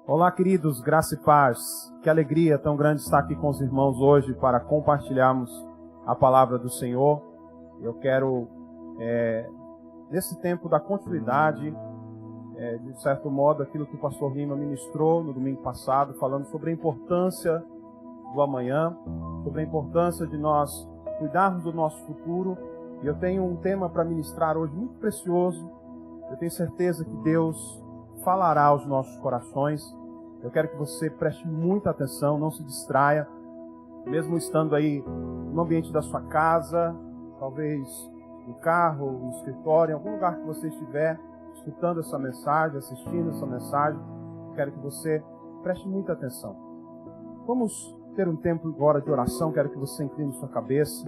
Olá, queridos, graça e paz. Que alegria tão grande estar aqui com os irmãos hoje para compartilharmos a palavra do Senhor. Eu quero, nesse tempo da continuidade, de certo modo, aquilo que o pastor Lima ministrou no domingo passado, falando sobre a importância do amanhã, sobre a importância de nós cuidarmos do nosso futuro. E eu tenho um tema para ministrar hoje muito precioso. Eu tenho certeza que Deus falará aos nossos corações. Eu quero que você preste muita atenção, não se distraia, mesmo estando aí no ambiente da sua casa, talvez no carro, no escritório, em algum lugar que você estiver, escutando essa mensagem, assistindo essa mensagem. Eu quero que você preste muita atenção. Vamos ter um tempo agora de oração. Quero que você incline sua cabeça.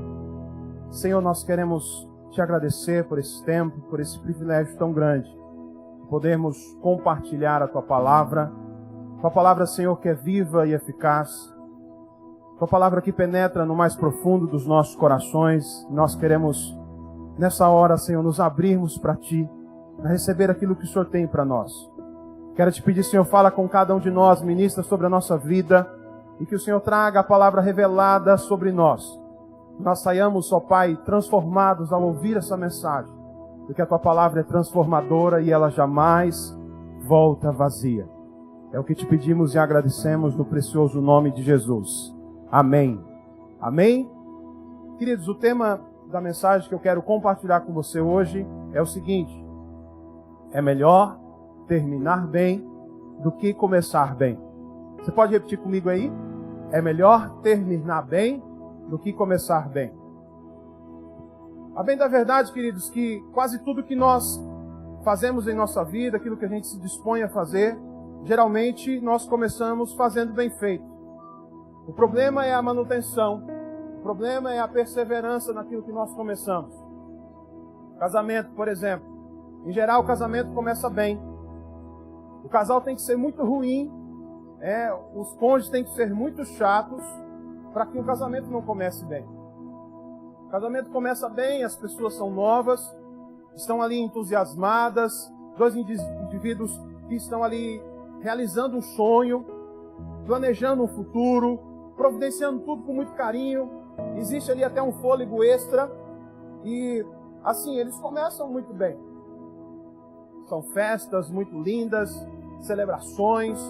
Senhor, nós queremos te agradecer por esse tempo, por esse privilégio tão grande, de podermos compartilhar a Tua palavra. Tua palavra, Senhor, que é viva e eficaz. Tua palavra que penetra no mais profundo dos nossos corações. Nós queremos, nessa hora, Senhor, nos abrirmos para Ti, para receber aquilo que o Senhor tem para nós. Quero te pedir, Senhor, fala com cada um de nós, ministra sobre a nossa vida, e que o Senhor traga a palavra revelada sobre nós. Nós saiamos, ó Pai, transformados ao ouvir essa mensagem, porque a Tua palavra é transformadora e ela jamais volta vazia. É o que te pedimos e agradecemos no precioso nome de Jesus. Amém. Amém? Queridos, o tema da mensagem que eu quero compartilhar com você hoje é o seguinte: é melhor terminar bem do que começar bem. Você pode repetir comigo aí? É melhor terminar bem do que começar bem. A bem da verdade, queridos, que quase tudo que nós fazemos em nossa vida, aquilo que a gente se dispõe a fazer, geralmente nós começamos fazendo bem feito. O problema é a manutenção. O problema é a perseverança naquilo que nós começamos. Casamento, por exemplo. Em geral, o casamento começa bem. O casal tem que ser muito ruim. Os cônjuges têm que ser muito chatos para que o casamento não comece bem. O casamento começa bem, as pessoas são novas, estão ali entusiasmadas, dois indivíduos que estão ali realizando um sonho, planejando um futuro, providenciando tudo com muito carinho. Existe ali até um fôlego extra e, assim, eles começam muito bem. São festas muito lindas, celebrações,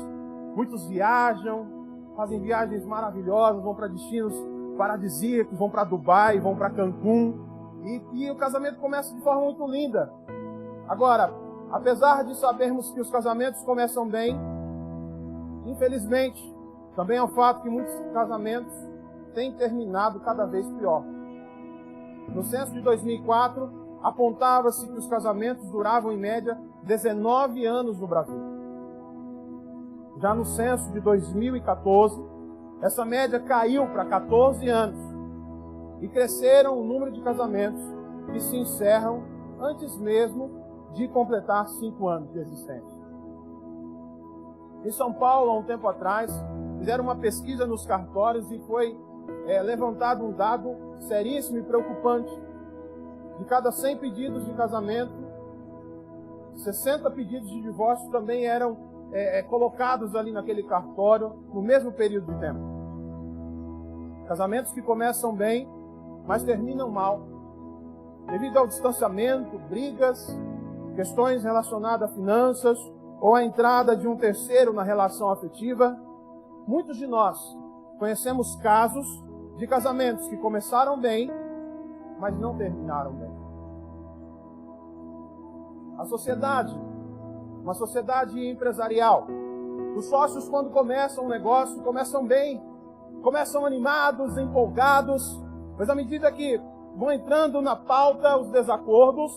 muitos viajam, fazem viagens maravilhosas, vão para destinos paradisíacos, vão para Dubai, vão para Cancún, e o casamento começa de forma muito linda. Agora, apesar de sabermos que os casamentos começam bem, infelizmente, também é um fato que muitos casamentos têm terminado cada vez pior. No censo de 2004, apontava-se que os casamentos duravam em média 19 anos no Brasil. Já no censo de 2014, essa média caiu para 14 anos e cresceram o número de casamentos que se encerram antes mesmo de completar 5 anos de existência. Em São Paulo, há um tempo atrás, fizeram uma pesquisa nos cartórios e foi levantado um dado seríssimo e preocupante. De cada 100 pedidos de casamento, 60 pedidos de divórcio também eram colocados ali naquele cartório no mesmo período de tempo. Casamentos que começam bem, mas terminam mal, devido ao distanciamento, brigas, questões relacionadas a finanças ou a entrada de um terceiro na relação afetiva. Muitos de nós conhecemos casos de casamentos que começaram bem, mas não terminaram bem. A sociedade, uma sociedade empresarial. Os sócios, quando começam um negócio, começam bem, começam animados, empolgados, mas à medida que vão entrando na pauta os desacordos,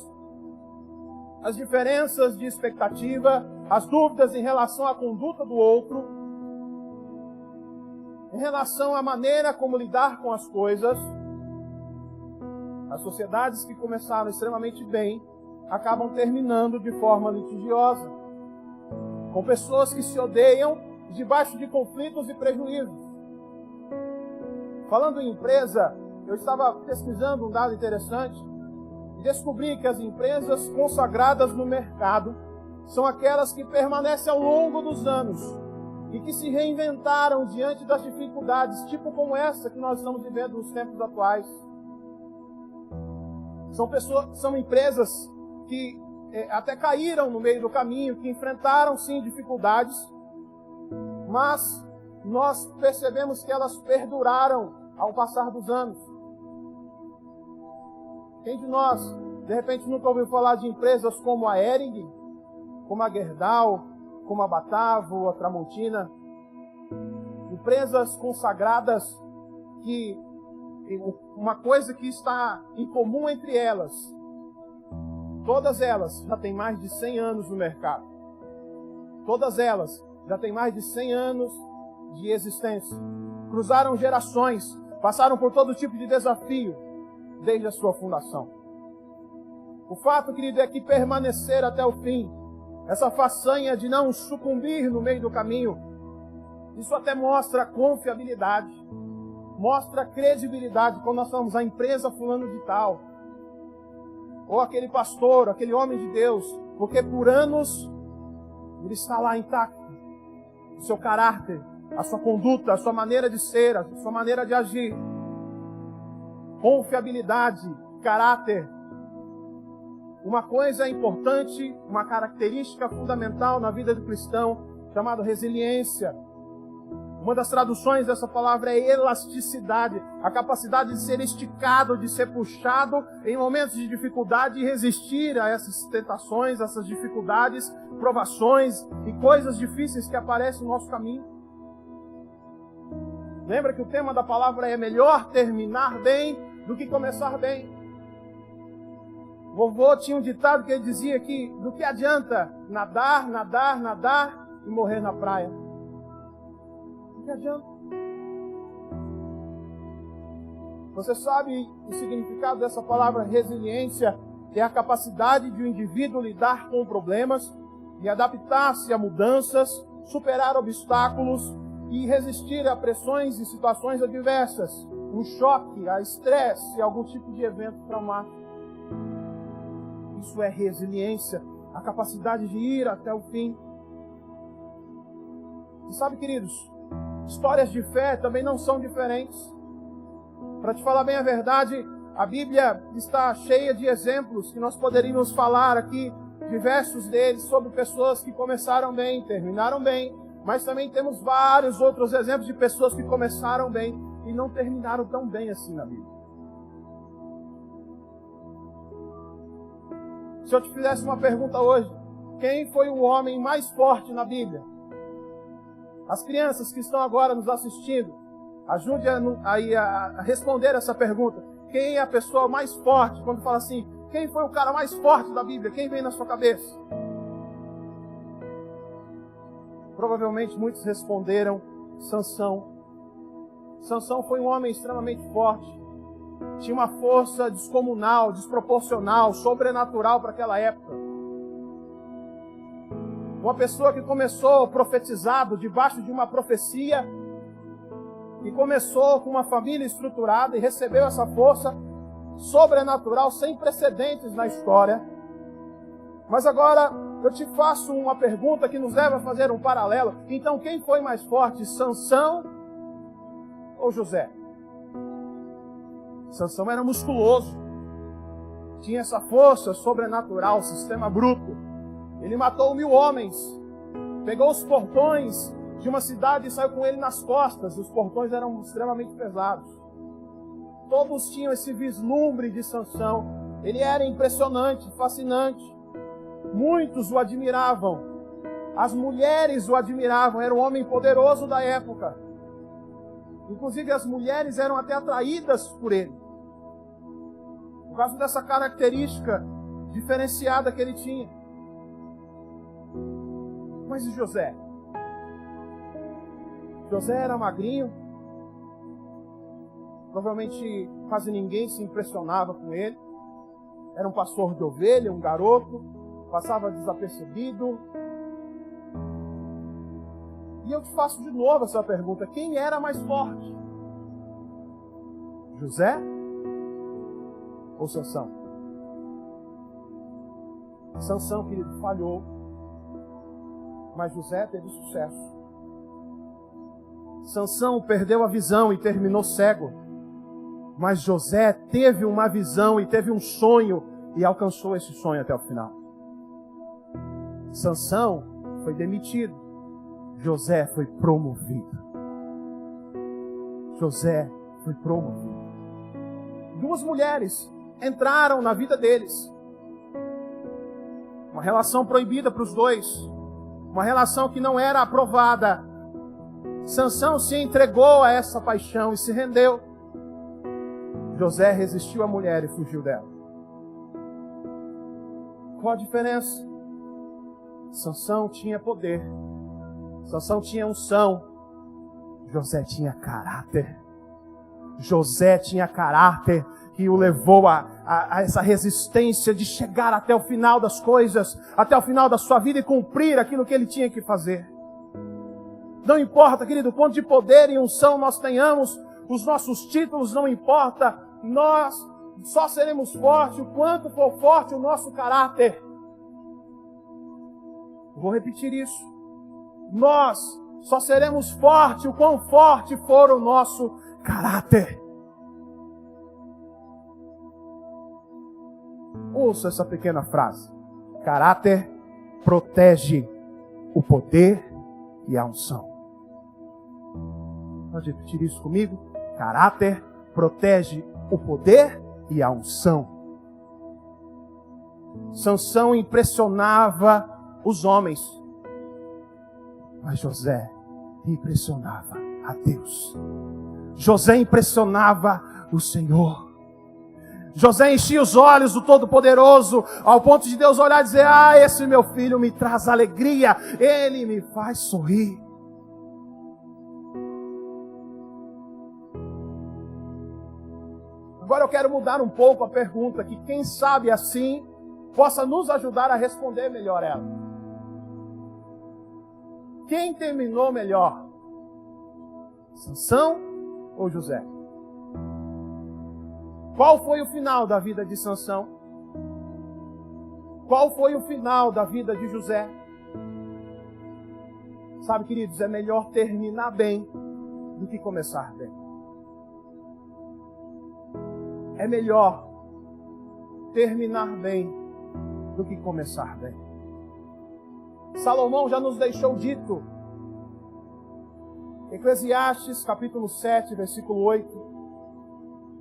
as diferenças de expectativa, as dúvidas em relação à conduta do outro, em relação à maneira como lidar com as coisas, as sociedades que começaram extremamente bem acabam terminando de forma litigiosa, com pessoas que se odeiam debaixo de conflitos e prejuízos. Falando em empresa, eu estava pesquisando um dado interessante e descobri que as empresas consagradas no mercado são aquelas que permanecem ao longo dos anos, e que se reinventaram diante das dificuldades, tipo como essa que nós estamos vivendo nos tempos atuais. São empresas que até caíram no meio do caminho, que enfrentaram sim dificuldades, mas nós percebemos que elas perduraram ao passar dos anos. Quem de nós, de repente, nunca ouviu falar de empresas como a Hering, como a Gerdau, como a Batavo, a Tramontina? Empresas consagradas que uma coisa que está em comum entre elas, todas elas já têm mais de 100 anos no mercado. Todas elas já têm mais de 100 anos de existência. Cruzaram gerações, passaram por todo tipo de desafio desde a sua fundação. O fato, querido, é que permanecer até o fim, essa façanha de não sucumbir no meio do caminho, isso até mostra confiabilidade, mostra credibilidade quando nós falamos a empresa fulano de tal, ou aquele pastor, aquele homem de Deus, porque por anos ele está lá intacto, o seu caráter, a sua conduta, a sua maneira de ser, a sua maneira de agir. Confiabilidade, caráter. Uma coisa importante, uma característica fundamental na vida do cristão, chamada resiliência. Uma das traduções dessa palavra é elasticidade, a capacidade de ser esticado, de ser puxado em momentos de dificuldade e resistir a essas tentações, essas dificuldades, provações e coisas difíceis que aparecem no nosso caminho. Lembra que o tema da palavra é melhor terminar bem do que começar bem. O vovô tinha um ditado que ele dizia que do que adianta nadar, nadar, nadar e morrer na praia? Do que adianta? Você sabe o significado dessa palavra resiliência? É a capacidade de um indivíduo lidar com problemas e adaptar-se a mudanças, superar obstáculos e resistir a pressões e situações adversas, um choque, a estresse, algum tipo de evento traumático. Isso é resiliência, a capacidade de ir até o fim. E sabe, queridos, histórias de fé também não são diferentes. Para te falar bem a verdade, a Bíblia está cheia de exemplos que nós poderíamos falar aqui, diversos deles, sobre pessoas que começaram bem, terminaram bem, mas também temos vários outros exemplos de pessoas que começaram bem e não terminaram tão bem assim na Bíblia. Se eu te fizesse uma pergunta hoje, quem foi o homem mais forte na Bíblia? As crianças que estão agora nos assistindo, ajude a responder essa pergunta. Quem é a pessoa mais forte? Quando fala assim, quem foi o cara mais forte da Bíblia? Quem vem na sua cabeça? Provavelmente muitos responderam Sansão. Sansão foi um homem extremamente forte. Tinha uma força descomunal, desproporcional, sobrenatural para aquela época. Uma pessoa que começou profetizado debaixo de uma profecia, que começou com uma família estruturada e recebeu essa força sobrenatural sem precedentes na história. Mas agora eu te faço uma pergunta que nos leva a fazer um paralelo. Então, quem foi mais forte, Sansão ou José? Sansão era musculoso, tinha essa força sobrenatural, sistema bruto. Ele matou 1000 homens, pegou os portões de uma cidade e saiu com ele nas costas. Os portões eram extremamente pesados. Todos tinham esse vislumbre de Sansão. Ele era impressionante, fascinante. Muitos o admiravam. As mulheres o admiravam. Era um homem poderoso da época. Inclusive as mulheres eram até atraídas por ele, por causa dessa característica diferenciada que ele tinha. Mas e José? José era magrinho. Provavelmente quase ninguém se impressionava com ele. Era um pastor de ovelha, um garoto, passava desapercebido. E eu te faço de novo essa pergunta. Quem era mais forte? José ou Sansão? Sansão, querido, falhou. Mas José teve sucesso. Sansão perdeu a visão e terminou cego. Mas José teve uma visão e teve um sonho e alcançou esse sonho até o final. Sansão foi demitido. José foi promovido. José foi promovido. Duas mulheres entraram na vida deles. Uma relação proibida para os dois. Uma relação que não era aprovada. Sansão se entregou a essa paixão e se rendeu. José resistiu à mulher e fugiu dela. Qual a diferença? Sansão tinha poder. Sansão tinha unção. José tinha caráter. José tinha caráter que o levou a essa resistência de chegar até o final das coisas, até o final da sua vida e cumprir aquilo que ele tinha que fazer. Não importa, querido, quanto de poder e unção nós tenhamos, os nossos títulos não importa, nós só seremos fortes o quanto for forte o nosso caráter. Vou repetir isso. Nós só seremos fortes o quão forte for o nosso caráter. Ouça essa pequena frase. Caráter protege o poder e a unção. Pode repetir isso comigo? Caráter protege o poder e a unção. Sansão impressionava os homens, mas José impressionava a Deus. José impressionava o Senhor. José enchia os olhos do Todo-Poderoso, ao ponto de Deus olhar e dizer: ah, esse meu filho me traz alegria, ele me faz sorrir. Agora eu quero mudar um pouco a pergunta, que quem sabe assim possa nos ajudar a responder melhor ela. Quem terminou melhor? Sansão ou José? Qual foi o final da vida de Sansão? Qual foi o final da vida de José? Sabe, queridos, é melhor terminar bem do que começar bem. É melhor terminar bem do que começar bem. Salomão já nos deixou dito. Eclesiastes, capítulo 7, versículo 8.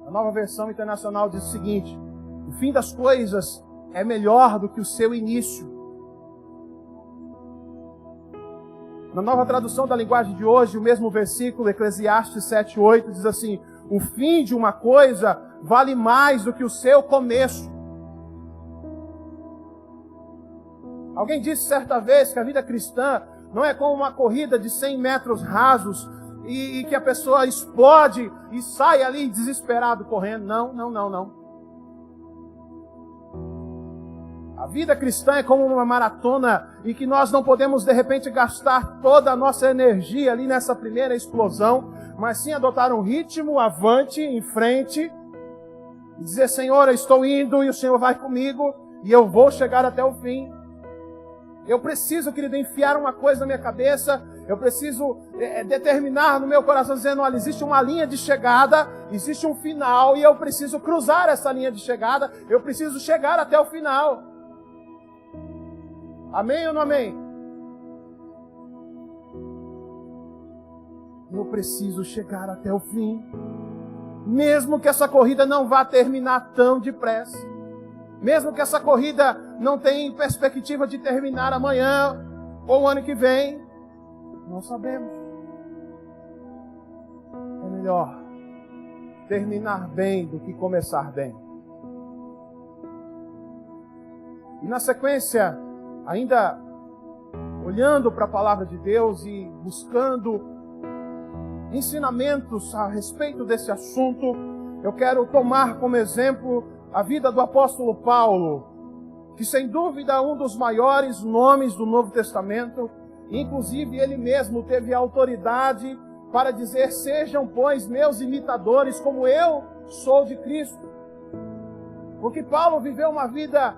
A Nova Versão Internacional diz o seguinte: o fim das coisas é melhor do que o seu início. Na Nova Tradução da Linguagem de hoje, o mesmo versículo, Eclesiastes 7, 8, diz assim: o fim de uma coisa vale mais do que o seu começo. Alguém disse certa vez que a vida cristã não é como uma corrida de 100 metros rasos e que a pessoa explode e sai ali desesperado correndo. Não. A vida cristã é como uma maratona em que nós não podemos de repente gastar toda a nossa energia ali nessa primeira explosão, mas sim adotar um ritmo avante, em frente, e dizer: Senhor, eu estou indo e o Senhor vai comigo e eu vou chegar até o fim. Eu preciso, querido, enfiar uma coisa na minha cabeça, eu preciso determinar no meu coração, dizendo: olha, existe uma linha de chegada, existe um final, e eu preciso cruzar essa linha de chegada, eu preciso chegar até o final. Amém ou não amém? Eu preciso chegar até o fim, mesmo que essa corrida não vá terminar tão depressa. Mesmo que essa corrida não tenha perspectiva de terminar amanhã ou ano que vem, não sabemos. É melhor terminar bem do que começar bem. E na sequência, ainda olhando para a palavra de Deus e buscando ensinamentos a respeito desse assunto, eu quero tomar como exemplo a vida do apóstolo Paulo, que sem dúvida é um dos maiores nomes do Novo Testamento. Inclusive ele mesmo teve autoridade para dizer: sejam, pois, meus imitadores, como eu sou de Cristo. Porque Paulo viveu uma vida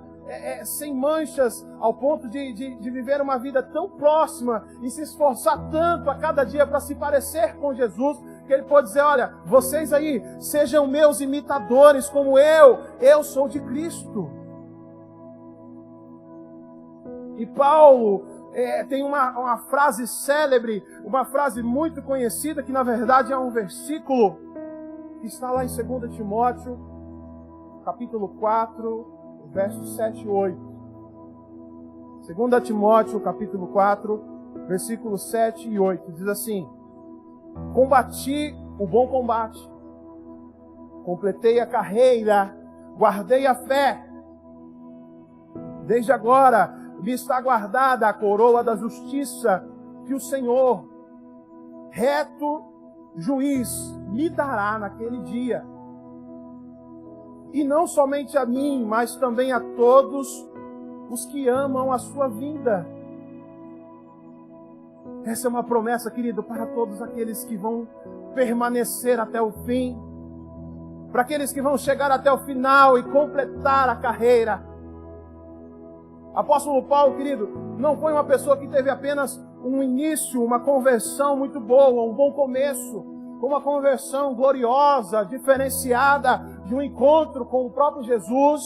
sem manchas, ao ponto de viver uma vida tão próxima e se esforçar tanto a cada dia para se parecer com Jesus, que ele pode dizer, olha, vocês aí, sejam meus imitadores como eu sou de Cristo. E Paulo tem uma frase célebre, uma frase muito conhecida, que na verdade é um versículo que está lá em 2 Timóteo, capítulo 4, versos 7 e 8. 2 Timóteo, capítulo 4, versículos 7 e 8. Diz assim: combati o bom combate, completei a carreira, guardei a fé. Desde agora me está guardada a coroa da justiça que o Senhor, reto juiz, me dará naquele dia. E não somente a mim, mas também a todos os que amam a sua vinda. Essa é uma promessa, querido, para todos aqueles que vão permanecer até o fim, para aqueles que vão chegar até o final e completar a carreira. Apóstolo Paulo, querido, não foi uma pessoa que teve apenas um início, uma conversão muito boa, um bom começo, uma conversão gloriosa, diferenciada de um encontro com o próprio Jesus.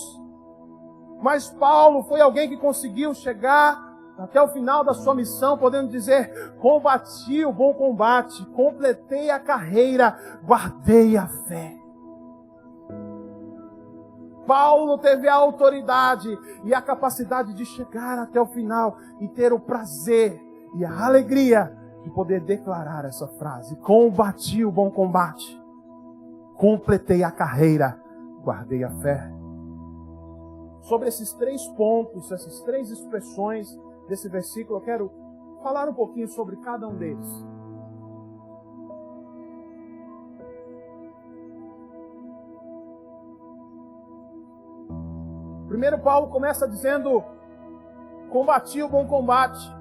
Mas Paulo foi alguém que conseguiu chegar até o final da sua missão, podendo dizer: combati o bom combate, completei a carreira, guardei a fé. Paulo teve a autoridade e a capacidade de chegar até o final e ter o prazer e a alegria de poder declarar essa frase: combati o bom combate, completei a carreira, guardei a fé. Sobre esses 3 pontos, essas 3 expressões desse versículo, eu quero falar um pouquinho sobre cada um deles. Primeiro, Paulo começa dizendo: combati o bom combate.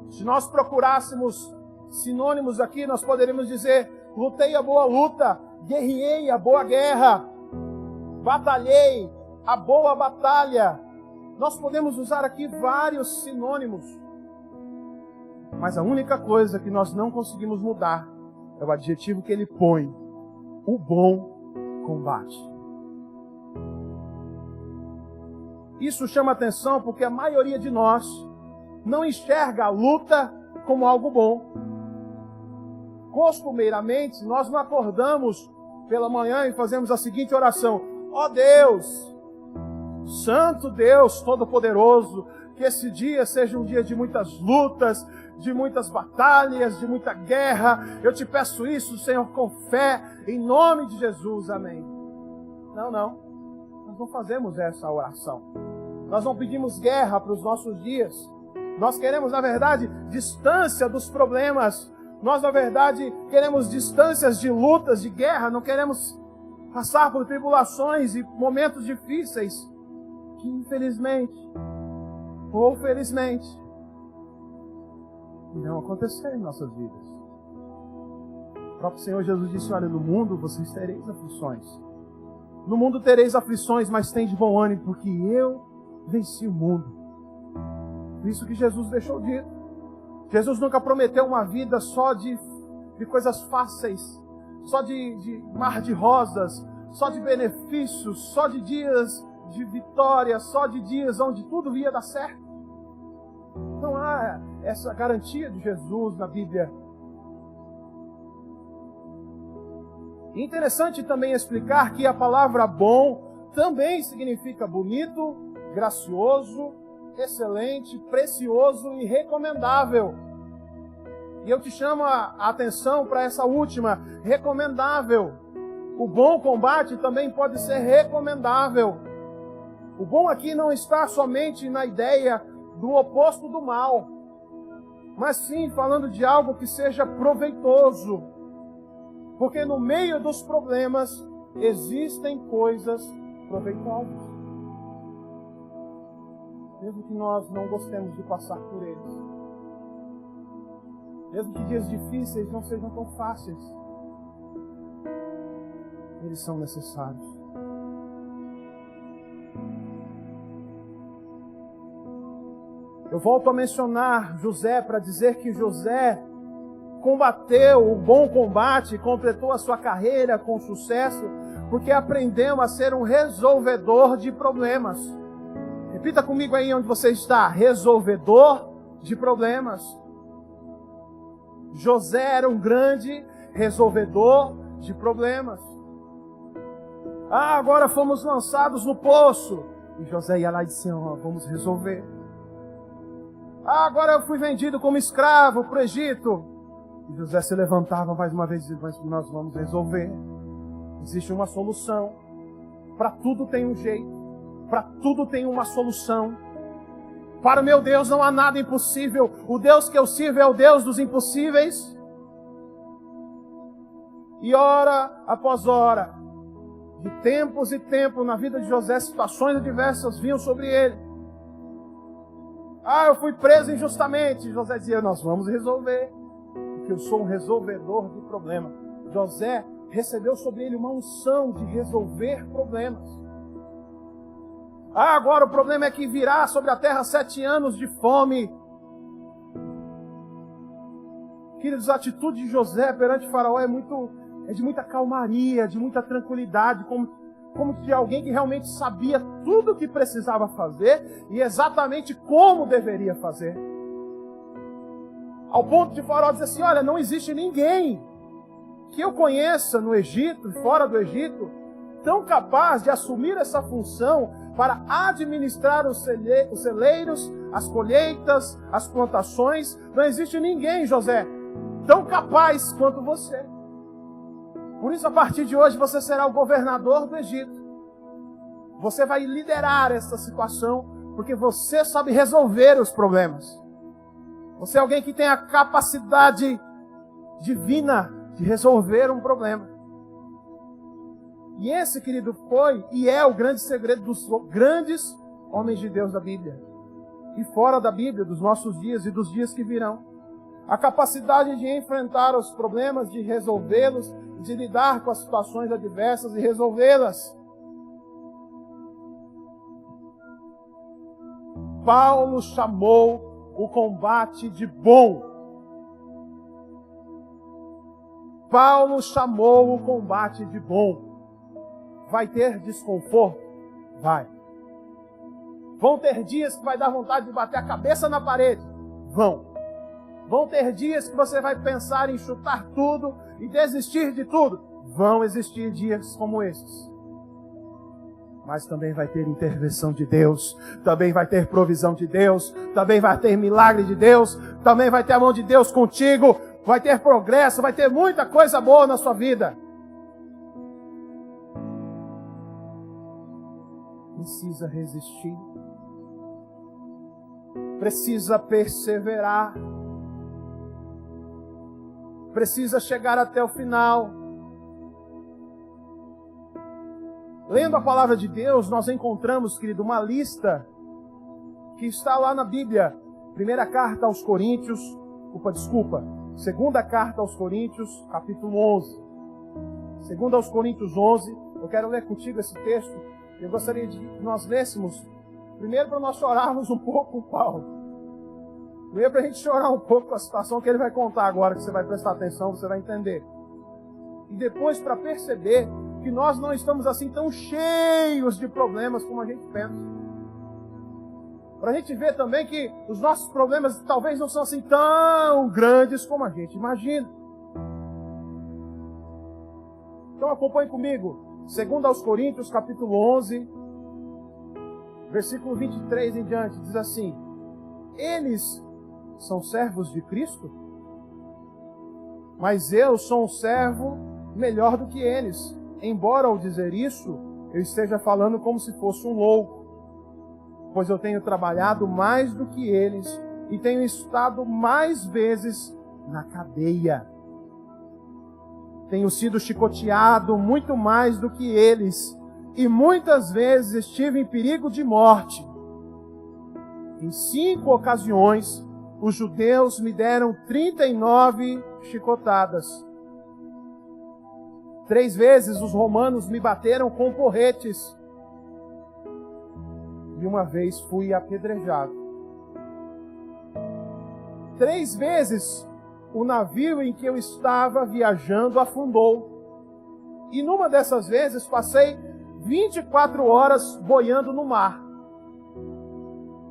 Se nós procurássemos sinônimos aqui, nós poderíamos dizer: lutei a boa luta, guerreei a boa guerra, batalhei a boa batalha. Nós podemos usar aqui vários sinônimos, mas a única coisa que nós não conseguimos mudar é o adjetivo que ele põe: o bom combate. Isso chama atenção porque a maioria de nós não enxerga a luta como algo bom. Costumeiramente, nós não acordamos pela manhã e fazemos a seguinte oração: ó Deus, Santo Deus Todo-Poderoso, que esse dia seja um dia de muitas lutas, de muitas batalhas, de muita guerra. Eu te peço isso, Senhor, com fé, em nome de Jesus, amém. Não, nós não fazemos essa oração. Nós não pedimos guerra para os nossos dias. Nós queremos, na verdade, distância dos problemas. Nós, na verdade, queremos distâncias de lutas, de guerra. Não queremos passar por tribulações e momentos difíceis que, infelizmente ou felizmente, não acontecerão em nossas vidas. O próprio Senhor Jesus disse: olha, no mundo vocês tereis aflições. No mundo tereis aflições, mas tem de bom ânimo, porque eu venci o mundo. Isso que Jesus deixou dito. Jesus nunca prometeu uma vida só de coisas fáceis, só de mar de rosas, só de benefícios, só de dias de vitória, só de dias onde tudo ia dar certo. Não há essa garantia de Jesus na Bíblia. E interessante também explicar que a palavra bom também significa bonito, gracioso, excelente, precioso e recomendável. E eu te chamo a atenção para essa última: recomendável. O bom combate também pode ser recomendável. O bom aqui não está somente na ideia do oposto do mal, mas sim falando de algo que seja proveitoso. Porque no meio dos problemas existem coisas proveitosas. Mesmo que nós não gostemos de passar por eles. Mesmo que dias difíceis não sejam tão fáceis. Eles são necessários. Eu volto a mencionar José para dizer que José combateu o bom combate, completou a sua carreira com sucesso, porque aprendeu a ser um resolvedor de problemas. Repita comigo aí onde você está: resolvedor de problemas. José era um grande resolvedor de problemas. Agora fomos lançados no poço. E José ia lá e disse: vamos resolver. Agora eu fui vendido como escravo para o Egito. E José se levantava mais uma vez e dizia: mas nós vamos resolver. Existe uma solução. Para tudo tem um jeito. Para tudo tem uma solução. Para o meu Deus não há nada impossível. O Deus que eu sirvo é o Deus dos impossíveis. E hora após hora, de tempos e tempos na vida de José, situações adversas vinham sobre ele. Eu fui preso injustamente. José dizia: nós vamos resolver, porque eu sou um resolvedor de problemas. José recebeu sobre ele uma unção de resolver problemas. Agora o problema é que virá sobre a terra 7 anos de fome. Queridos, a atitude de José perante Faraó é de muita calmaria, de muita tranquilidade, como de alguém que realmente sabia tudo o que precisava fazer e exatamente como deveria fazer. Ao ponto de Faraó dizer assim: olha, não existe ninguém que eu conheça no Egito, fora do Egito, tão capaz de assumir essa função para administrar os celeiros, as colheitas, as plantações. Não existe ninguém, José, tão capaz quanto você. Por isso, a partir de hoje, você será o governador do Egito. Você vai liderar essa situação, porque você sabe resolver os problemas. Você é alguém que tem a capacidade divina de resolver um problema. E esse, querido, foi e é o grande segredo dos grandes homens de Deus da Bíblia. E fora da Bíblia, dos nossos dias e dos dias que virão. A capacidade de enfrentar os problemas, de resolvê-los, de lidar com as situações adversas e resolvê-las. Paulo chamou o combate de bom. Paulo chamou o combate de bom. Vai ter desconforto? Vai. Vão ter dias que vai dar vontade de bater a cabeça na parede? Vão. Vão ter dias que você vai pensar em chutar tudo e desistir de tudo? Vão existir dias como esses. Mas também vai ter intervenção de Deus, também vai ter provisão de Deus, também vai ter milagre de Deus, também vai ter a mão de Deus contigo, vai ter progresso, vai ter muita coisa boa na sua vida. Precisa resistir, precisa perseverar, precisa chegar até o final. Lendo a palavra de Deus, nós encontramos, querido, uma lista que está lá na Bíblia. Segunda carta aos Coríntios, capítulo 11. Segunda aos Coríntios 11, eu quero ler contigo esse texto. Eu gostaria de que nós lêssemos, primeiro para nós chorarmos um pouco com Paulo. Primeiro para a gente chorar um pouco com a situação que ele vai contar agora, que você vai prestar atenção, você vai entender. E depois para perceber que nós não estamos assim tão cheios de problemas como a gente pensa. Para a gente ver também que os nossos problemas talvez não são assim tão grandes como a gente imagina. Então acompanhe comigo. 2 aos Coríntios, capítulo 11, versículo 23 em diante, diz assim: eles são servos de Cristo, mas eu sou um servo melhor do que eles. Embora ao dizer isso, eu esteja falando como se fosse um louco, pois eu tenho trabalhado mais do que eles e tenho estado mais vezes na cadeia. Tenho sido chicoteado muito mais do que eles, e muitas vezes estive em perigo de morte. Em 5 ocasiões, os judeus me deram 39 chicotadas. 3 vezes os romanos me bateram com porretes. E uma vez fui apedrejado. 3 vezes o navio em que eu estava viajando afundou. E numa dessas vezes passei 24 horas boiando no mar.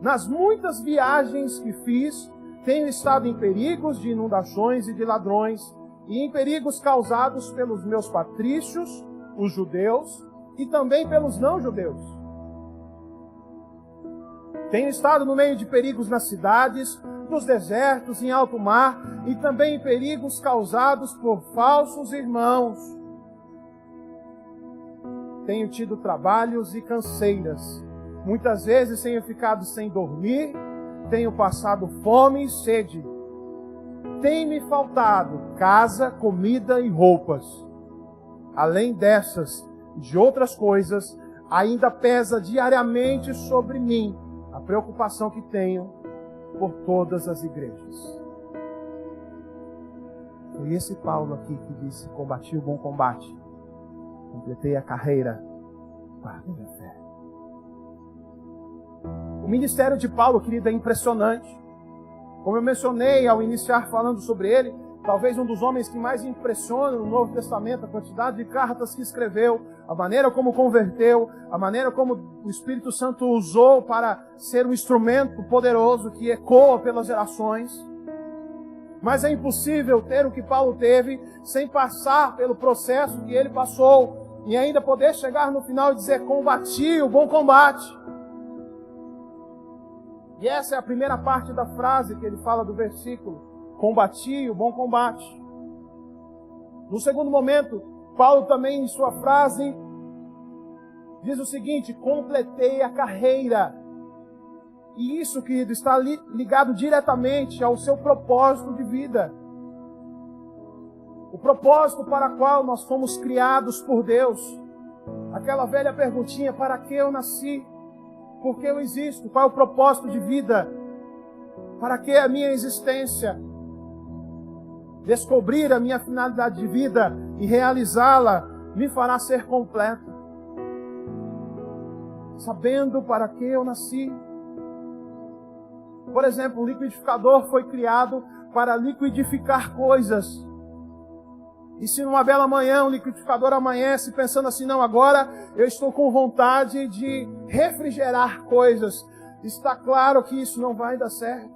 Nas muitas viagens que fiz, tenho estado em perigos de inundações e de ladrões, e em perigos causados pelos meus patrícios, os judeus, e também pelos não-judeus. Tenho estado no meio de perigos nas cidades, nos desertos, em alto mar, e também em perigos causados por falsos irmãos. Tenho tido trabalhos e canseiras. Muitas vezes tenho ficado sem dormir, tenho passado fome e sede. Tem-me faltado casa, comida e roupas. Além dessas e de outras coisas, ainda pesa diariamente sobre mim a preocupação que tenho por todas as igrejas. Foi esse Paulo aqui que disse: combati o bom combate, completei a carreira, guardei a fé. O ministério de Paulo, querido, é impressionante. Como eu mencionei ao iniciar falando sobre ele, talvez um dos homens que mais impressiona no Novo Testamento, a quantidade de cartas que escreveu, a maneira como converteu, a maneira como o Espírito Santo usou para ser um instrumento poderoso que ecoa pelas gerações. Mas é impossível ter o que Paulo teve sem passar pelo processo que ele passou e ainda poder chegar no final e dizer: combati o bom combate. E essa é a primeira parte da frase que ele fala do versículo: combati o bom combate. No segundo momento, Paulo também em sua frase diz o seguinte: completei a carreira. E isso, querido, está ligado diretamente ao seu propósito de vida. O propósito para o qual nós fomos criados por Deus. Aquela velha perguntinha: para que eu nasci? Por que eu existo? Qual é o propósito de vida? Para que a minha existência? Descobrir a minha finalidade de vida e realizá-la me fará ser completo. Sabendo para que eu nasci. Por exemplo, o liquidificador foi criado para liquidificar coisas. E se numa bela manhã o liquidificador amanhece pensando assim: não, agora eu estou com vontade de refrigerar coisas, está claro que isso não vai dar certo.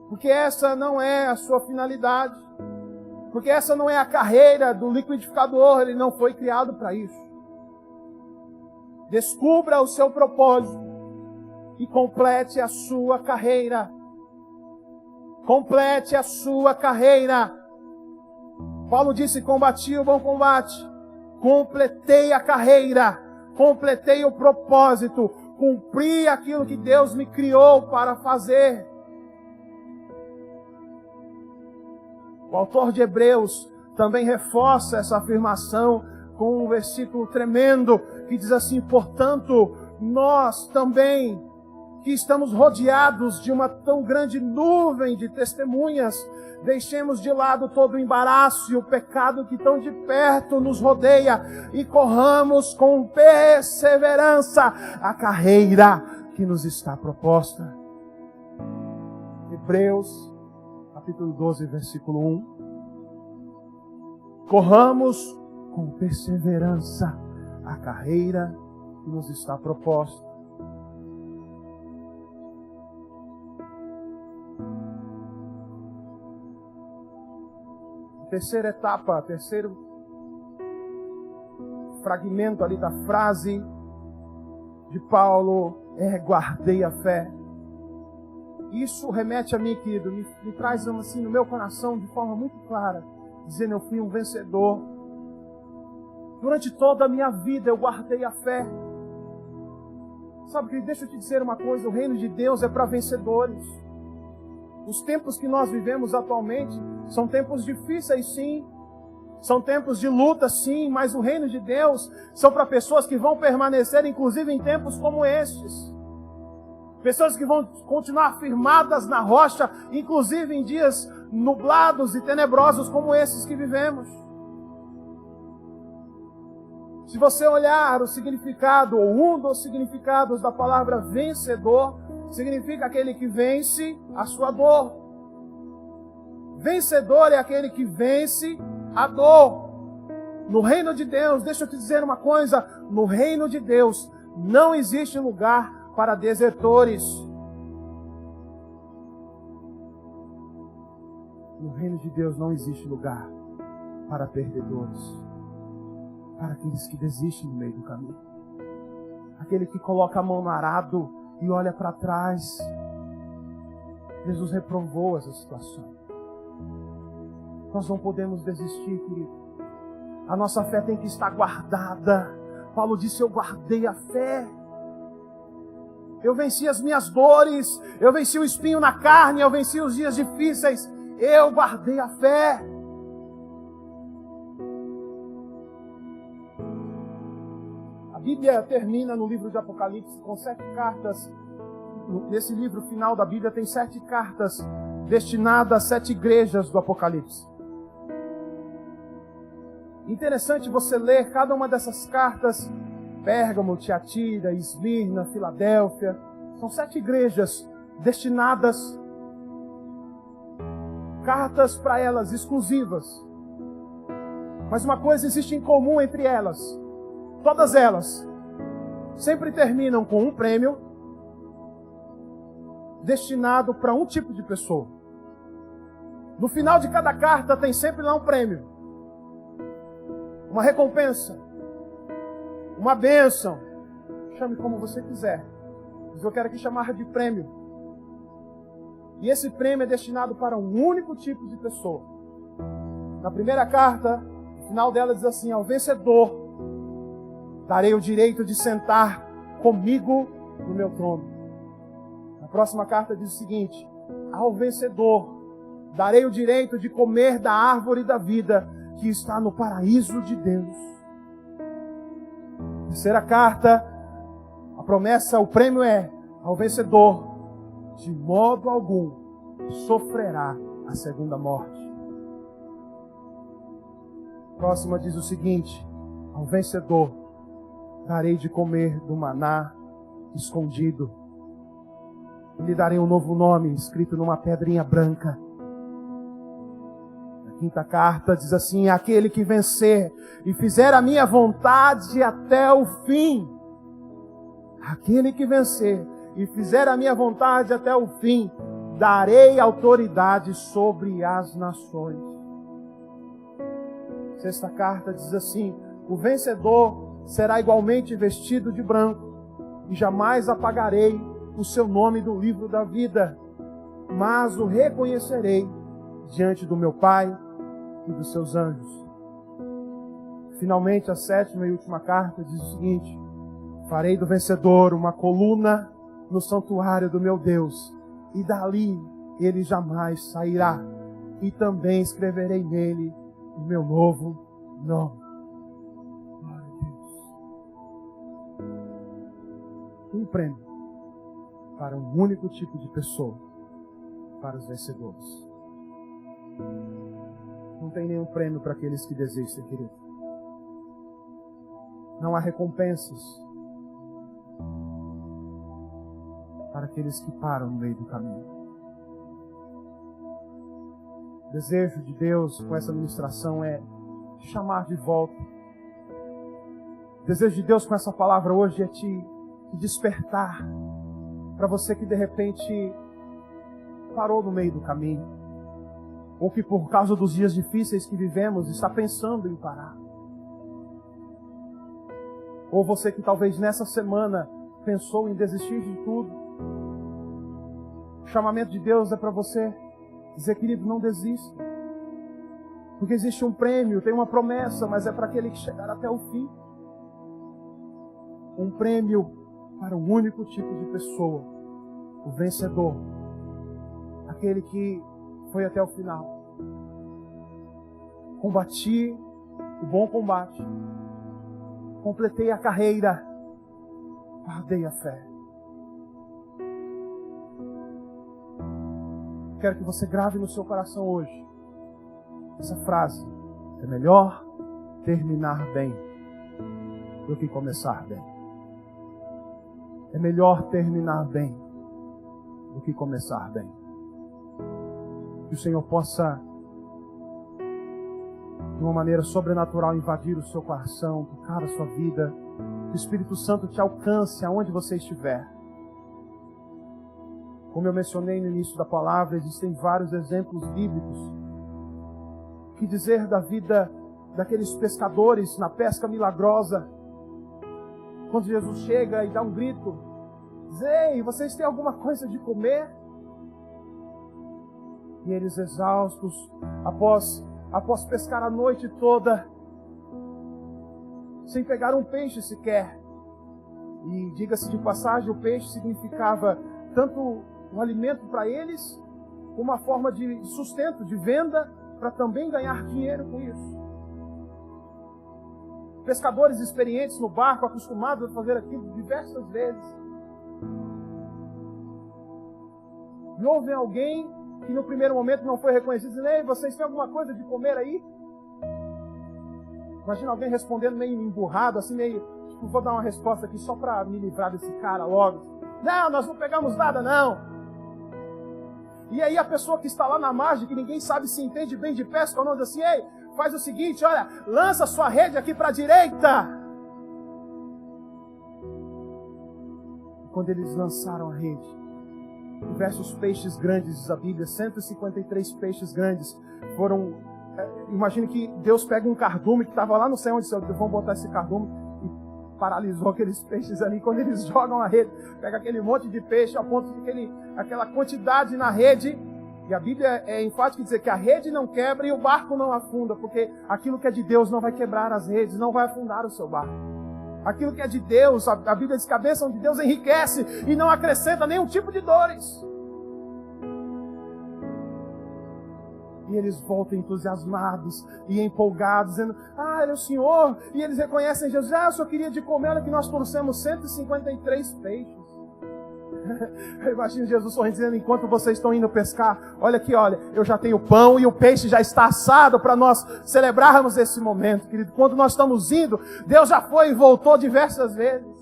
Porque essa não é a sua finalidade. Porque essa não é a carreira do liquidificador, ele não foi criado para isso. Descubra o seu propósito e complete a sua carreira. Complete a sua carreira. Paulo disse: combati o bom combate, completei a carreira, completei o propósito, cumpri aquilo que Deus me criou para fazer. O autor de Hebreus também reforça essa afirmação com um versículo tremendo que diz assim: portanto, nós também, que estamos rodeados de uma tão grande nuvem de testemunhas, deixemos de lado todo o embaraço e o pecado que tão de perto nos rodeia e corramos com perseverança a carreira que nos está proposta. Hebreus, capítulo 12, versículo 1. Corramos com perseverança a carreira que nos está proposta. Terceira etapa, terceiro fragmento ali da frase de Paulo é: guardei a fé. Isso remete a mim, querido, me traz assim no meu coração de forma muito clara, dizendo: eu fui um vencedor. Durante toda a minha vida eu guardei a fé. Sabe, querido, deixa eu te dizer uma coisa: o reino de Deus é para vencedores. Os tempos que nós vivemos atualmente são tempos difíceis, sim. São tempos de luta, sim. Mas o reino de Deus são para pessoas que vão permanecer, inclusive em tempos como estes. Pessoas que vão continuar firmadas na rocha, inclusive em dias nublados e tenebrosos como esses que vivemos. Se você olhar o significado, ou um dos significados da palavra vencedor, significa aquele que vence a sua dor. Vencedor é aquele que vence a dor. No reino de Deus, deixa eu te dizer uma coisa, no reino de Deus não existe lugar para desertores. No reino de Deus não existe lugar para perdedores, para aqueles que desistem no meio do caminho. Aquele que coloca a mão no arado e olha para trás. Jesus reprovou essa situação. Nós não podemos desistir, querido. A nossa fé tem que estar guardada. Paulo disse, eu guardei a fé. Eu venci as minhas dores. Eu venci o espinho na carne. Eu venci os dias difíceis. Eu guardei a fé. A Bíblia termina no livro de Apocalipse com 7 cartas. Nesse livro final da Bíblia tem 7 cartas destinadas a 7 igrejas do Apocalipse. Interessante você ler cada uma dessas cartas. Pérgamo, Tiatira, Esmirna, Filadélfia. São 7 igrejas destinadas, cartas para elas exclusivas. Mas uma coisa existe em comum entre elas. Todas elas sempre terminam com um prêmio destinado para um tipo de pessoa. No final de cada carta tem sempre lá um prêmio, uma recompensa, uma bênção. Chame como você quiser, mas eu quero aqui chamar de prêmio. E esse prêmio é destinado para um único tipo de pessoa. Na primeira carta, no final dela diz assim: ao vencedor darei o direito de sentar comigo no meu trono. A próxima carta diz o seguinte: ao vencedor darei o direito de comer da árvore da vida que está no paraíso de Deus. Terceira carta, a promessa, o prêmio é: ao vencedor, de modo algum, sofrerá a segunda morte. A próxima diz o seguinte: ao vencedor darei de comer do maná escondido. E lhe darei um novo nome, escrito numa pedrinha branca. A quinta carta diz assim: aquele que vencer e fizer a minha vontade até o fim. Aquele que vencer e fizer a minha vontade até o fim, darei autoridade sobre as nações. Sexta carta diz assim: o vencedor será igualmente vestido de branco, e jamais apagarei o seu nome do livro da vida, mas o reconhecerei diante do meu Pai e dos seus anjos. Finalmente, a sétima e última carta diz o seguinte: farei do vencedor uma coluna no santuário do meu Deus, e dali ele jamais sairá, e também escreverei nele o meu novo nome. Glória a Deus. Um prêmio para um único tipo de pessoa, para os vencedores. Não tem nenhum prêmio para aqueles que desistem, querido. Não há recompensas para aqueles que param no meio do caminho. O desejo de Deus com essa ministração é te chamar de volta. O desejo de Deus com essa palavra hoje é te despertar. Para você que de repente parou no meio do caminho, ou que por causa dos dias difíceis que vivemos está pensando em parar. Ou você que talvez nessa semana pensou em desistir de tudo. O chamamento de Deus é para você dizer: querido, não desista. Porque existe um prêmio, tem uma promessa, mas é para aquele que chegar até o fim. Um prêmio para um único tipo de pessoa: o vencedor, aquele que foi até o final. Combati o bom combate, completei a carreira, guardei a fé. Quero que você grave no seu coração hoje essa frase: é melhor terminar bem do que começar bem. É melhor terminar bem do que começar bem. Que o Senhor possa de uma maneira sobrenatural invadir o seu coração, tocar a sua vida. Que o Espírito Santo te alcance aonde você estiver. Como eu mencionei no início da palavra, existem vários exemplos bíblicos. O que dizer da vida daqueles pescadores na pesca milagrosa? Quando Jesus chega e dá um grito, diz: ei, vocês têm alguma coisa de comer? E eles, exaustos, após pescar a noite toda, sem pegar um peixe sequer. E diga-se de passagem, o peixe significava tanto um alimento para eles, como uma forma de sustento, de venda, para também ganhar dinheiro com isso. Pescadores experientes no barco, acostumados a fazer aquilo diversas vezes. E houve alguém que no primeiro momento não foi reconhecido, dizendo: ei, vocês têm alguma coisa de comer aí? Imagina alguém respondendo meio emburrado, assim, meio, tipo, vou dar uma resposta aqui só para me livrar desse cara logo. Não, nós não pegamos nada, não. E aí a pessoa que está lá na margem, que ninguém sabe se entende bem de pesca ou não, diz assim: ei, faz o seguinte, olha, lança sua rede aqui para a direita. E quando eles lançaram a rede, diversos peixes grandes, diz a Bíblia, 153 peixes grandes foram. Imagine que Deus pega um cardume que estava lá no céu, onde vão botar esse cardume, e paralisou aqueles peixes ali. Quando eles jogam a rede, pega aquele monte de peixe, a ponto de aquela quantidade na rede. E a Bíblia é enfática em dizer que a rede não quebra e o barco não afunda, porque aquilo que é de Deus não vai quebrar as redes, não vai afundar o seu barco. Aquilo que é de Deus, a Bíblia diz que a bênção de Deus enriquece e não acrescenta nenhum tipo de dores. E eles voltam entusiasmados e empolgados, dizendo: ah, ele é o Senhor. E eles reconhecem Jesus: ah, eu só queria de comer, olha que nós trouxemos 153 peixes. Eu imagino Jesus sorrindo, dizendo: enquanto vocês estão indo pescar, olha aqui, olha, eu já tenho pão e o peixe já está assado para nós celebrarmos esse momento, querido. Quando nós estamos indo, Deus já foi e voltou diversas vezes.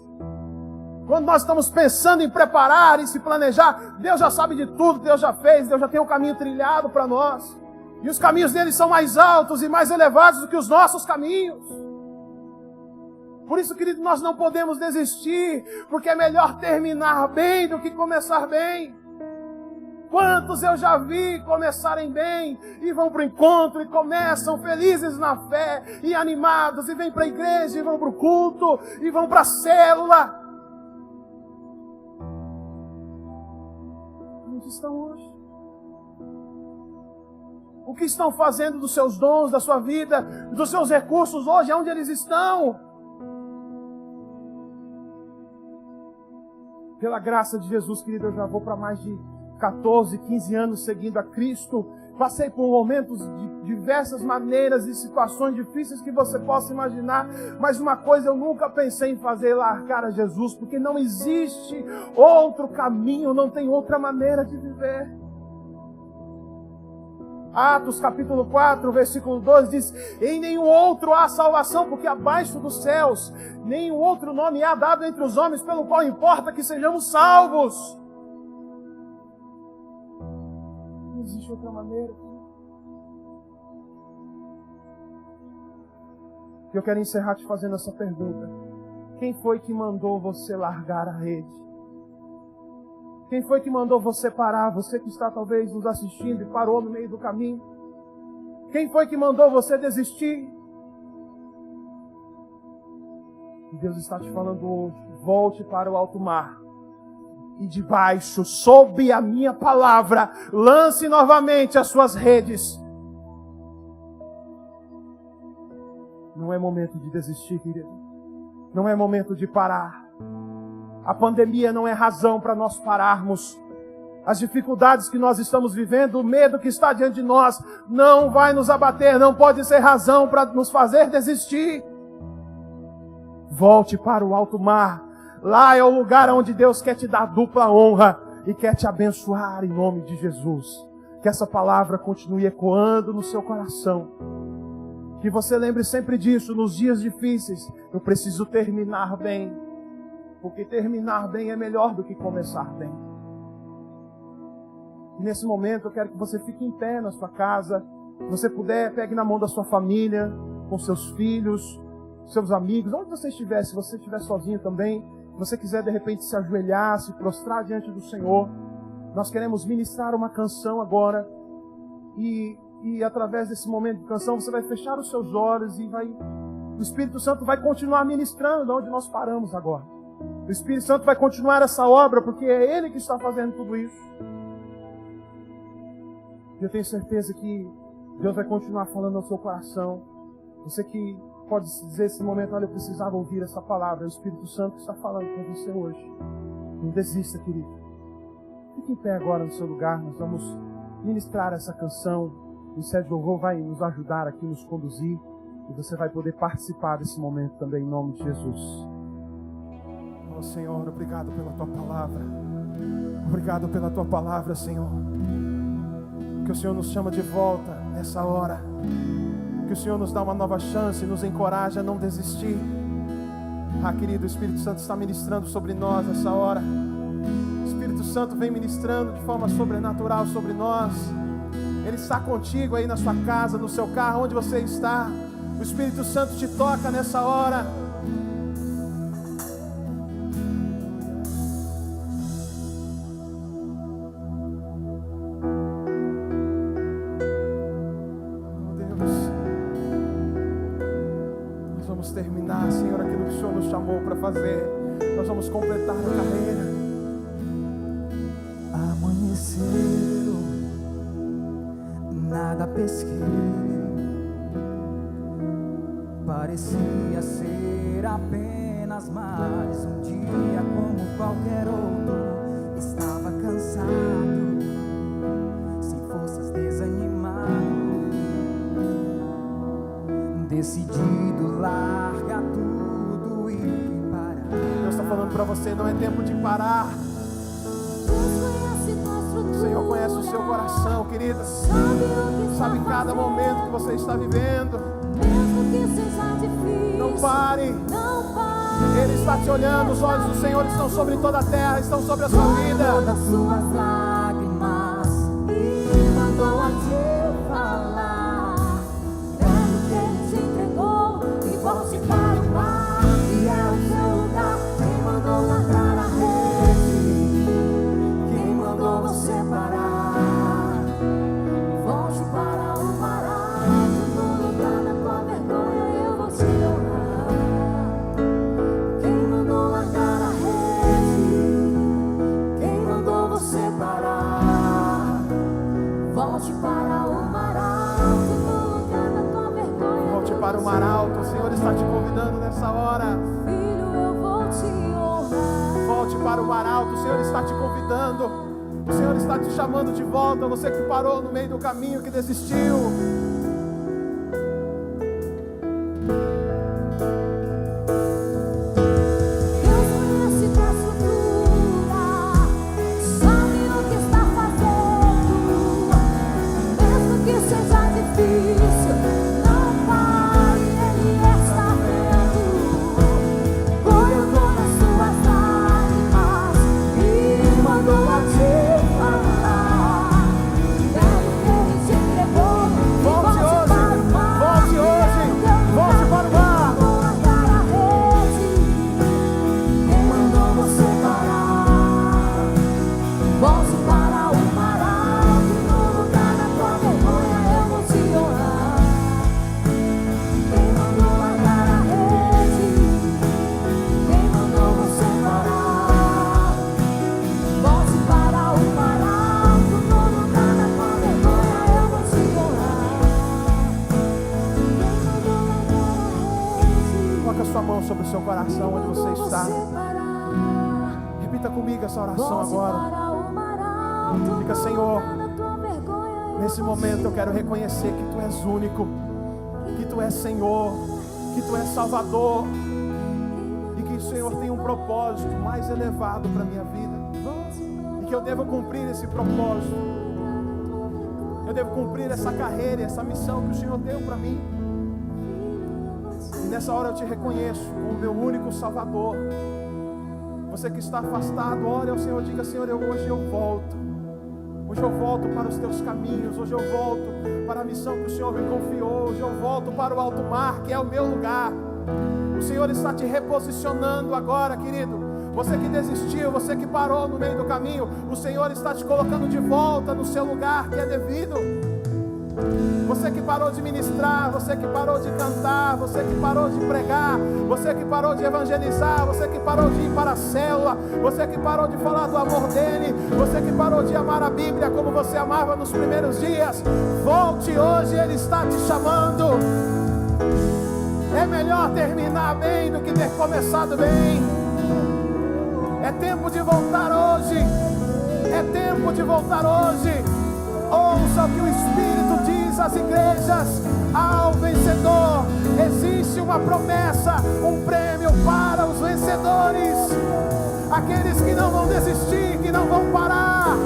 Quando nós estamos pensando em preparar e se planejar, Deus já sabe de tudo, Deus já fez, Deus já tem um caminho trilhado para nós. E os caminhos dele são mais altos e mais elevados do que os nossos caminhos. Por isso, querido, nós não podemos desistir, porque é melhor terminar bem do que começar bem. Quantos eu já vi começarem bem e vão para o encontro e começam felizes na fé e animados, e vêm para a igreja e vão para o culto e vão para a célula. Onde estão hoje? O que estão fazendo dos seus dons, da sua vida, dos seus recursos hoje? Onde eles estão? Pela graça de Jesus, querido, eu já vou para mais de 14, 15 anos seguindo a Cristo. Passei por momentos de diversas maneiras e situações difíceis que você possa imaginar. Mas uma coisa eu nunca pensei em fazer: largar a Jesus, porque não existe outro caminho, não tem outra maneira de viver. Atos capítulo 4, versículo 12 diz: em nenhum outro há salvação, porque abaixo dos céus nenhum outro nome há dado entre os homens, pelo qual importa que sejamos salvos. Não existe outra maneira. Eu quero encerrar te fazendo essa pergunta: quem foi que mandou você largar a rede? Quem foi que mandou você parar? Você que está talvez nos assistindo e parou no meio do caminho. Quem foi que mandou você desistir? Deus está te falando hoje: volte para o alto mar. E debaixo, sob a minha palavra, lance novamente as suas redes. Não é momento de desistir, querido. Não é momento de parar. A pandemia não é razão para nós pararmos. As dificuldades que nós estamos vivendo, o medo que está diante de nós, não vai nos abater, não pode ser razão para nos fazer desistir. Volte para o alto mar. Lá é o lugar onde Deus quer te dar dupla honra e quer te abençoar em nome de Jesus. Que essa palavra continue ecoando no seu coração. Que você lembre sempre disso, nos dias difíceis: eu preciso terminar bem. Porque terminar bem é melhor do que começar bem. E nesse momento eu quero que você fique em pé na sua casa. Se você puder, pegue na mão da sua família, com seus filhos, seus amigos, onde você estiver, se você estiver sozinho também, se você quiser de repente se ajoelhar, se prostrar diante do Senhor, nós queremos ministrar uma canção agora, e através desse momento de canção você vai fechar os seus olhos e o Espírito Santo vai continuar ministrando onde nós paramos agora. O Espírito Santo vai continuar essa obra, porque é Ele que está fazendo tudo isso. Eu tenho certeza que Deus vai continuar falando ao seu coração. Você que pode dizer nesse momento, olha, eu precisava ouvir essa palavra. É o Espírito Santo está falando com você hoje. Não desista, querido. Fique em pé agora no seu lugar. Nós vamos ministrar essa canção. O Sérgio Louvor vai nos ajudar aqui, nos conduzir. E você vai poder participar desse momento também, em nome de Jesus. Oh, Senhor, obrigado pela Tua palavra. Obrigado pela Tua palavra, Senhor. Que o Senhor nos chama de volta nessa hora. Que o Senhor nos dá uma nova chance e nos encoraja a não desistir. Ah, querido, o Espírito Santo está ministrando sobre nós nessa hora. O Espírito Santo vem ministrando de forma sobrenatural sobre nós. Ele está contigo aí na sua casa, no seu carro, onde você está. O Espírito Santo te toca nessa hora. Terminar, Senhor, aquilo que o Senhor nos chamou para fazer. Nós vamos completar a carreira. Amanheceu, nada pesquei. Parecia ser apenas mais um dia como qualquer outro. Estava cansado, sem forças, desanimado, decidido largar tudo e parar. Deus está falando para você, não é tempo de parar. O Senhor conhece o seu coração, querida. Sabe cada momento que você está vivendo. Não pare. Ele está te olhando, os olhos do Senhor estão sobre toda a terra, estão sobre a sua vida. Das suas lágrimas e mandou a te falar. Volte para o mar, que é o seu lugar. Quem mandou largar a rede? Quem mandou você parar? Volte para o mar alto, no lugar da tua vergonha eu vou te honrar. Quem mandou largar a rede? Quem mandou você parar? Volte para o mar alto, no lugar da tua vergonha. Volte para o mar alto. O Senhor está te convidando nessa hora. Filho, eu vou te honrar. Volte para o mar alto. O Senhor está te convidando. O Senhor está te chamando de volta. Você que parou no meio do caminho, que desistiu. Deus conhece tua estrutura, sabe o que está fazendo. Mesmo que seja difícil, não pare, Ele está vendo. Colocou nas suas lágrimas e mandou a te falar. Quero que Ele te entregou. Volte hoje. Volte hoje. Volte para o mar. Mandou largar a rede. Quem mandou você parar? Volte para o mar alto, no lugar da tua vergonha eu vou te honrar. Quem mandou largar a rede? Quem mandou você parar? Volte para o mar alto, no lugar da tua vergonha eu vou te honrar. Quem mandou largar a rede? Coloque a sua mão sobre o seu coração, onde você está. Repita comigo essa oração agora. Diga, Senhor, nesse momento eu quero reconhecer que Tu és único, que Tu és Senhor, que Tu és Salvador, e que o Senhor tem um propósito mais elevado para a minha vida, e que eu devo cumprir esse propósito. Eu devo cumprir essa carreira, essa missão que o Senhor deu para mim. E nessa hora eu te reconheço como meu único Salvador. Você que está afastado, olha ao Senhor, diga, Senhor, hoje eu volto. Hoje eu volto para os teus caminhos, hoje eu volto para a missão que o Senhor me confiou, hoje eu volto para o alto mar, que é o meu lugar. O Senhor está te reposicionando agora, querido. Você que desistiu, você que parou no meio do caminho, o Senhor está te colocando de volta no seu lugar que é devido. Você que parou de ministrar, você que parou de cantar, você que parou de pregar, você que parou de evangelizar, você que parou de ir para a célula, você que parou de falar do amor dele, você que parou de amar a Bíblia como você amava nos primeiros dias, volte hoje, ele está te chamando. É melhor terminar bem do que ter começado bem. É tempo de voltar hoje. É tempo de voltar hoje. Ouça o que o Espírito diz às igrejas. Ao vencedor existe uma promessa, um prêmio para os vencedores. Aqueles que não vão desistir, que não vão parar.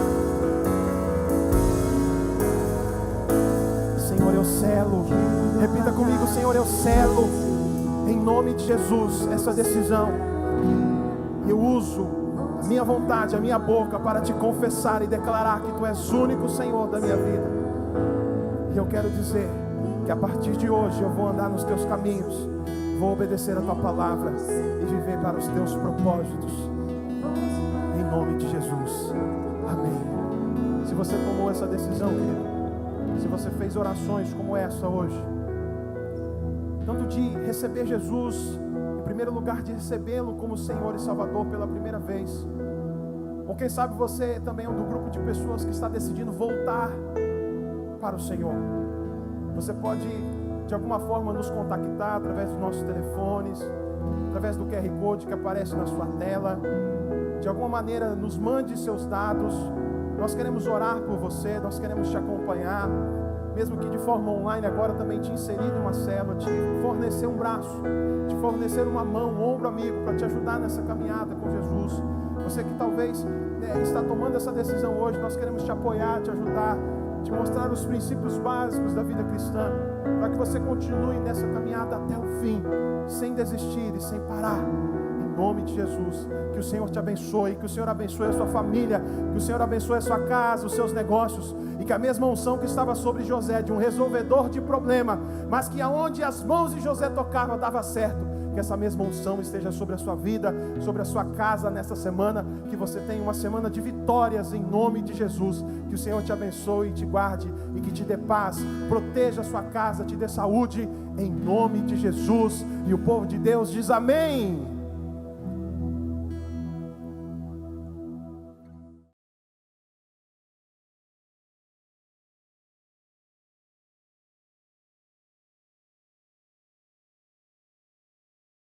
Senhor, eu selo. Repita comigo, Senhor, eu selo em nome de Jesus essa decisão. Eu uso a minha vontade, a minha boca para te confessar e declarar que Tu és o único Senhor da minha vida. E eu quero dizer que a partir de hoje eu vou andar nos Teus caminhos, vou obedecer a Tua palavra e viver para os Teus propósitos. Em nome de Jesus. Amém. Se você tomou essa decisão, querido, se você fez orações como essa hoje, tanto de receber Jesus, em primeiro lugar de recebê-lo como Senhor e Salvador pela primeira vez, ou quem sabe você também é um do grupo de pessoas que está decidindo voltar para o Senhor. Você pode de alguma forma nos contactar através dos nossos telefones, através do QR Code que aparece na sua tela. De alguma maneira nos mande seus dados. Nós queremos orar por você, nós queremos te acompanhar, mesmo que de forma online, agora também te inserir numa célula, te fornecer um braço, te fornecer uma mão, um ombro amigo para te ajudar nessa caminhada com Jesus. Você que talvez está tomando essa decisão hoje, nós queremos te apoiar, te ajudar, te mostrar os princípios básicos da vida cristã, para que você continue nessa caminhada até o fim, sem desistir e sem parar. Em nome de Jesus, que o Senhor te abençoe, que o Senhor abençoe a sua família, que o Senhor abençoe a sua casa, os seus negócios, e que a mesma unção que estava sobre José, de um resolvedor de problema, mas que aonde as mãos de José tocavam dava certo, que essa mesma unção esteja sobre a sua vida, sobre a sua casa nesta semana, que você tenha uma semana de vitórias em nome de Jesus, que o Senhor te abençoe, te guarde e que te dê paz, proteja a sua casa, te dê saúde, em nome de Jesus, e o povo de Deus diz amém.